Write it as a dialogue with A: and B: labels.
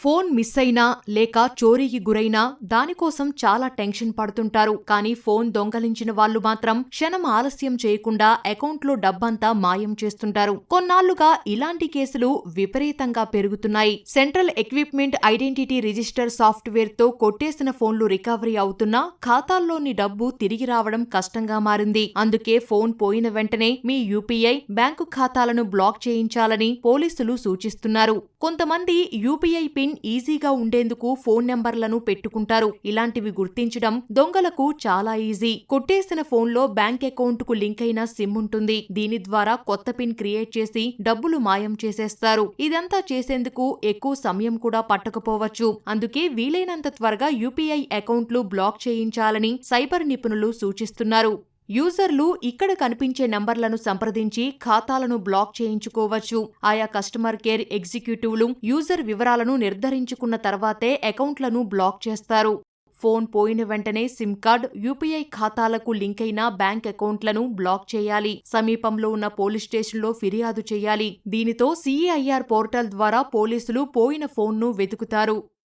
A: Phone miss అయినా లేక చోరీకి గురైనా దానికోసం చాలా టెన్షన్ పడుతుంటారు. కానీ ఫోన్ దొంగలించిన వాళ్ళు మాత్రం క్షణం ఆలస్యం చేయకుండా అకౌంట్లో డబ్బంతా మాయం చేస్తుంటారు. కొన్నాళ్లుగా ఇలాంటి కేసులు విపరీతంగా పెరుగుతున్నాయి. Central equipment identity register software తో కొట్టేసిన ఫోన్లు రికవరీ అవుతున్నా ఖాతాల్లోని డబ్బు తిరిగి రావడం కష్టంగా మారింది. అందుకే ఫోన్ పోయిన వెంటనే మీ యూపీఐ, బ్యాంకు ఖాతాలను బ్లాక్ చేయించాలని పోలీసులు సూచిస్తున్నారు. కొంతమంది యూపీఐ పిన్ ఈజీగా ఉండేందుకు ఫోన్ నెంబర్లను పెట్టుకుంటారు. ఇలాంటివి గుర్తించడం దొంగలకు చాలా ఈజీ. కొట్టేసిన ఫోన్లో బ్యాంక్ అకౌంట్ కు లింక్ అయిన సిమ్ ఉంటుంది. దీని ద్వారా కొత్త పిన్ క్రియేట్ చేసి డబ్బులు మాయం చేసేస్తారు. ఇదంతా చేసేందుకు ఎక్కువ సమయం కూడా పట్టకపోవచ్చు. అందుకే వీలైనంత త్వరగా యూపీఐ అకౌంట్లు బ్లాక్ చేయించాలని సైబర్ నిపుణులు సూచిస్తున్నారు. యూజర్లు ఇక్కడ కనిపించే నంబర్లను సంప్రదించి ఖాతాలను బ్లాక్ చేయించుకోవచ్చు. ఆయా కస్టమర్ కేర్ ఎగ్జిక్యూటివ్లు యూజర్ వివరాలను నిర్ధారించుకున్న తర్వాతే అకౌంట్లను బ్లాక్ చేస్తారు. ఫోన్ పోయిన వెంటనే సిమ్ కార్డ్, యూపీఐ ఖాతాలకు లింక్ అయిన బ్యాంక్ అకౌంట్లను బ్లాక్ చేయాలి. సమీపంలో ఉన్న పోలీస్ స్టేషన్లో ఫిర్యాదు చేయాలి. దీనితో సీఏఐఆర్ పోర్టల్ ద్వారా పోలీసులు పోయిన ఫోన్ను వెతుకుతారు.